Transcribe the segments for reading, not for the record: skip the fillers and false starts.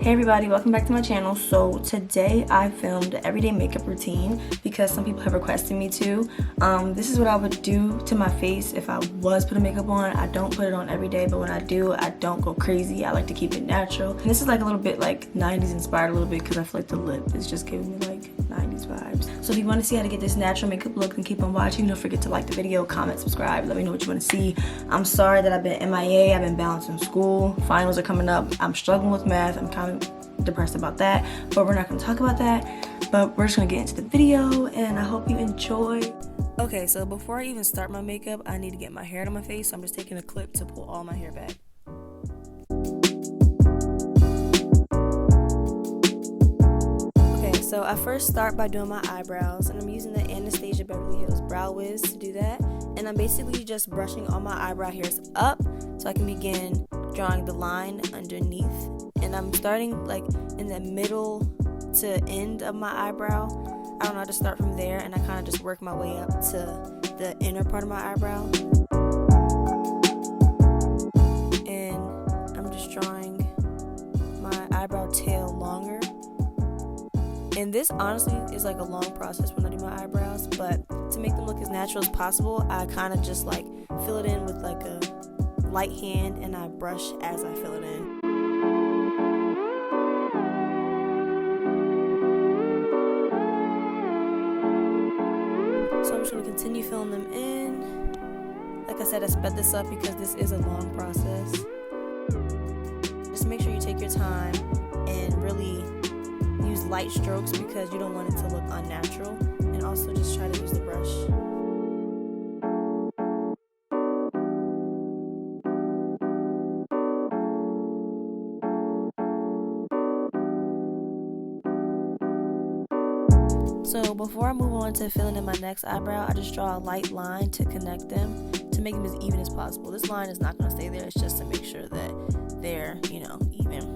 Hey everybody, welcome back to my channel. So today I filmed an everyday makeup routine because some people have requested me to. This is what I would do to my face if I was putting makeup on. I don't put it on every day, but when I do, I don't go crazy. I like to keep it natural. And this is like a little bit like 90s inspired a little bit because I feel like the lip is just giving me like 90s vibes. So if you want to see how to get this natural makeup look, then keep on watching. Don't forget to like the video, comment, subscribe. Let me know what you want to see. I'm sorry that I've been MIA. I've been balancing school. Finals are coming up. I'm struggling with math. I'm kind of depressed about that, but we're not going to talk about that. But we're just going to get into the video, and I hope you enjoy. Okay, so before I even start my makeup, I need to get my hair out of my face. So I'm just taking a clip to pull all my hair back. So I first start by doing my eyebrows, and I'm using the Anastasia Beverly Hills Brow Wiz to do that. And I'm basically just brushing all my eyebrow hairs up so I can begin drawing the line underneath. And I'm starting like in the middle to end of my eyebrow. I don't know how to start from there, and I kind of just work my way up to the inner part of my eyebrow. And I'm just drawing my eyebrow tail longer. And this honestly is like a long process when I do my eyebrows, but to make them look as natural as possible, I kind of just like fill it in with like a light hand, and I brush as I fill it in. So I'm just going to continue filling them in. Like I said, I sped this up because this is a long process. Just make sure you take your time and really use light strokes because you don't want it to look unnatural, and also just try to use the brush. So before I move on to filling in my next eyebrow, I just draw a light line to connect them to make them as even as possible. This line is not going to stay there, it's just to make sure that they're, even.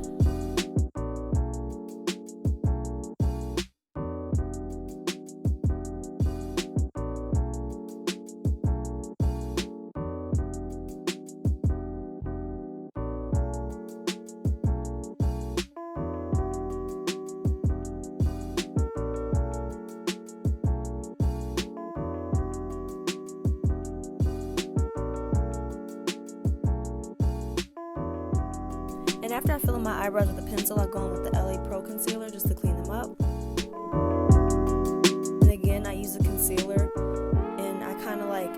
And after I fill in my eyebrows with a pencil, I go in with the LA Pro concealer just to clean them up. And again, I use the concealer and I kind of like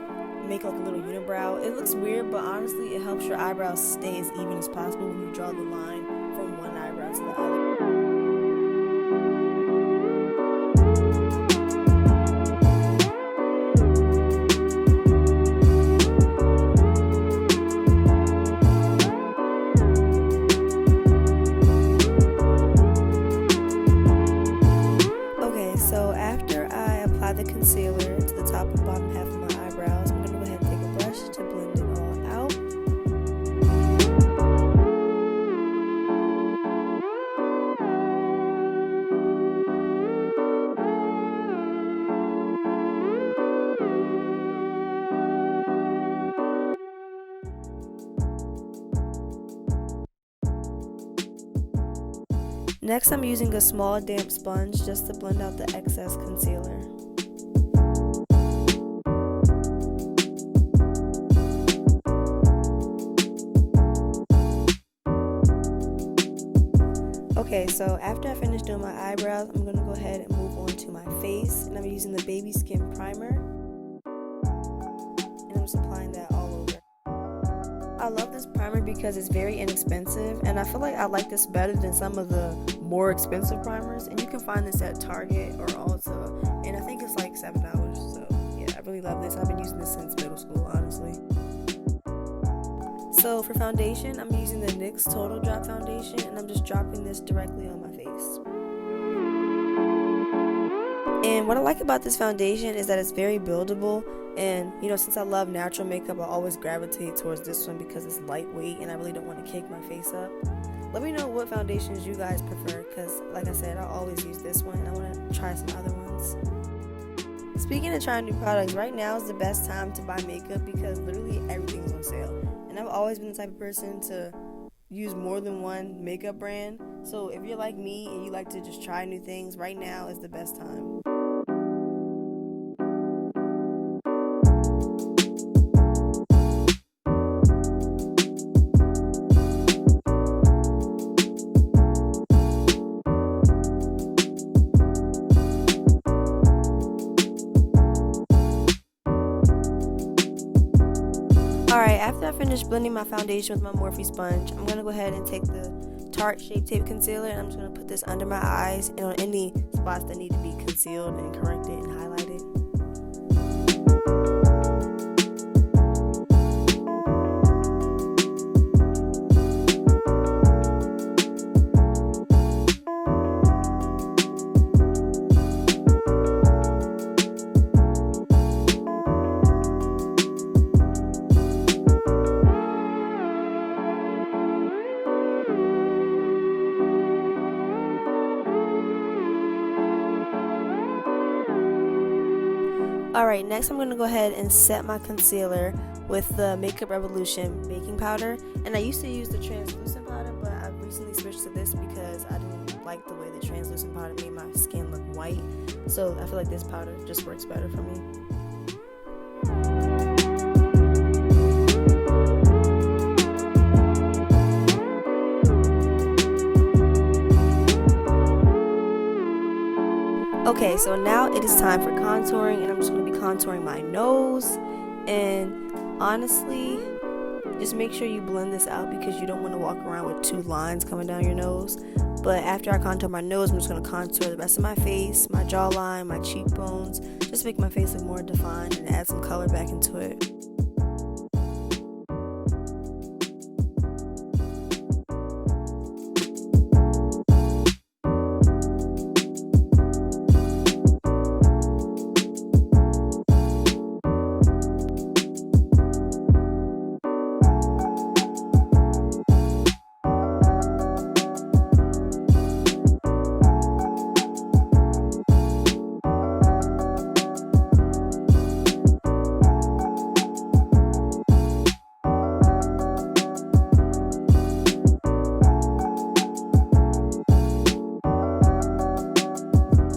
make like a little unibrow. It looks weird, but honestly, it helps your eyebrows stay as even as possible when you draw the line from one eyebrow to the other. The concealer to the top and bottom half of my eyebrows. I'm going to go ahead and take a brush to blend it all out. Next, I'm using a small damp sponge just to blend out the excess concealer. Okay, so after I finish doing my eyebrows, I'm going to go ahead and move on to my face, and I'm using the Baby Skin Primer, and I'm just applying that all over. I love this primer because it's very inexpensive, and I feel like I like this better than some of the more expensive primers, and you can find this at Target or Ulta, and I think it's like $7, so yeah, I really love this. I've been using this since middle school, honestly. So for foundation, I'm using the NYX Total Drop Foundation, and I'm just dropping this directly on my face. And what I like about this foundation is that it's very buildable, and since I love natural makeup, I always gravitate towards this one because it's lightweight and I really don't want to cake my face up. Let me know what foundations you guys prefer because, like I said, I always use this one and I want to try some other ones. Speaking of trying new products, right now is the best time to buy makeup because literally everything's on sale. And I've always been the type of person to use more than one makeup brand. So if you're like me and you like to just try new things, right now is the best time. Alright, after I finish blending my foundation with my Morphe sponge, I'm going to go ahead and take the Tarte Shape Tape Concealer and I'm just going to put this under my eyes and on any spots that need to be concealed and corrected and highlighted. Alright, next I'm going to go ahead and set my concealer with the Makeup Revolution baking powder. And I used to use the translucent powder, but I recently switched to this because I didn't like the way the translucent powder made my skin look white. So I feel like this powder just works better for me. Okay, so now it is time for contouring, and I'm just going to be contouring my nose. And honestly, just make sure you blend this out because you don't want to walk around with two lines coming down your nose. But after I contour my nose, I'm just going to contour the rest of my face, my jawline, my cheekbones, just make my face look more defined and add some color back into it.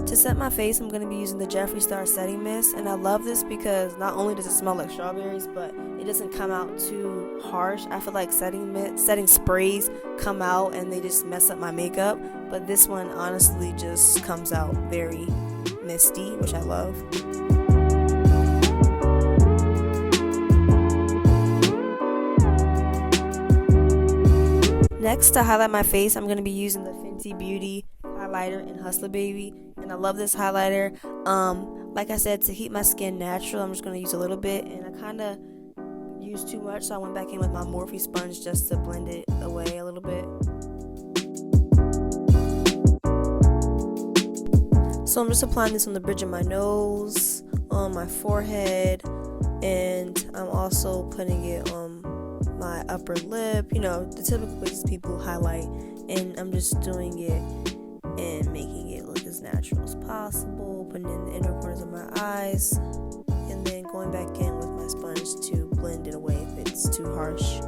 To set my face, I'm going to be using the Jeffree Star Setting Mist, and I love this because not only does it smell like strawberries, but it doesn't come out too harsh. I feel like setting sprays come out and they just mess up my makeup, but this one honestly just comes out very misty, which I love. Next, to highlight my face, I'm going to be using the Fenty Beauty highlighter in Hustler Baby, and I love this highlighter. Like I said, to keep my skin natural, I'm just going to use a little bit, and I kind of used too much, so I went back in with my Morphe sponge just to blend it away a little bit. So I'm just applying this on the bridge of my nose, on my forehead, and I'm also putting it on my upper lip, you know, the typical places people highlight, and I'm just doing it and making it look as natural as possible, putting it in the inner corners of my eyes, and then going back in with my sponge to blend it away if it's too harsh.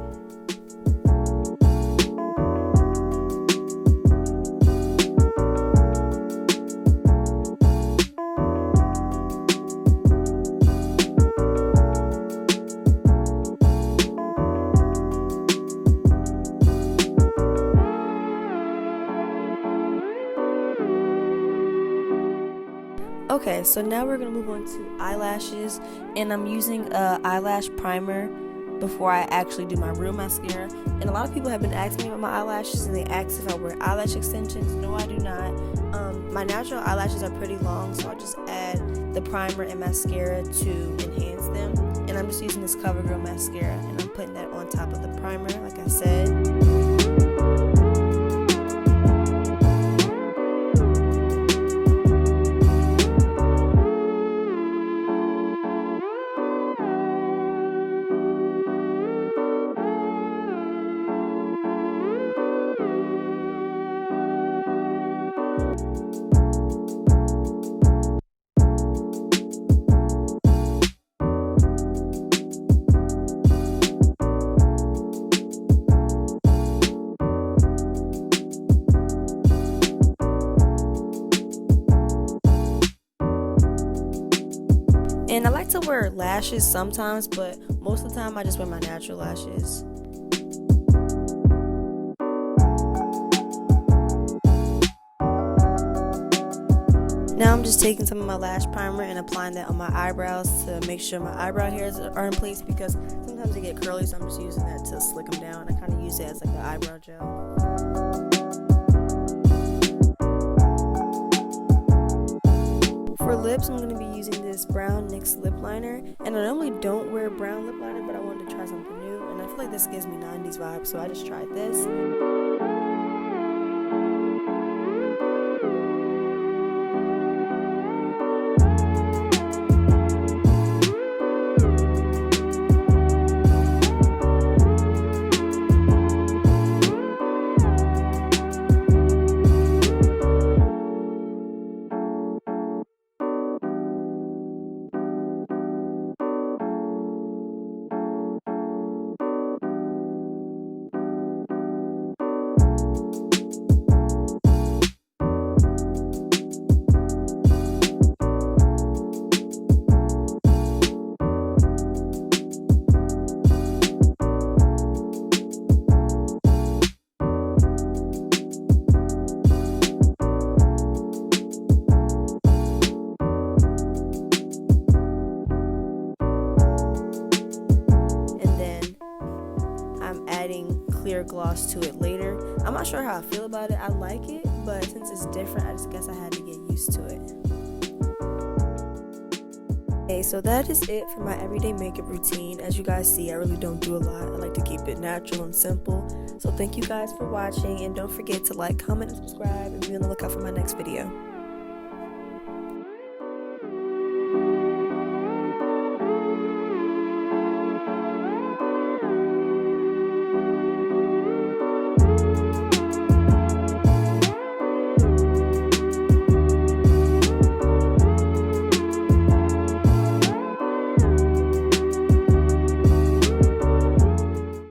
Okay, so now we're going to move on to eyelashes, and I'm using a eyelash primer before I actually do my real mascara. And a lot of people have been asking me about my eyelashes, and they ask if I wear eyelash extensions. No, I do not. My natural eyelashes are pretty long, so I just add the primer and mascara to enhance them. And I'm just using this Covergirl mascara, and I'm putting that on top of the primer, like I said. And I like to wear lashes sometimes, but most of the time I just wear my natural lashes. Now I'm just taking some of my lash primer and applying that on my eyebrows to make sure my eyebrow hairs are in place, because sometimes they get curly, so I'm just using that to slick them down. I kind of use it as like an eyebrow gel. For lips, I'm going to be using this brown NYX lip liner, and I normally don't wear brown lip liner, but I wanted to try something new, and I feel like this gives me 90s vibes, so I just tried this. Clear gloss to it later. I'm not sure how I feel about it. I like it, but since it's different, I just guess I had to get used to it. Okay, so that is it for my everyday makeup routine. As you guys see, I really don't do a lot. I like to keep it natural and simple. So thank you guys for watching, and don't forget to like, comment, and subscribe, and be on the lookout for my next video.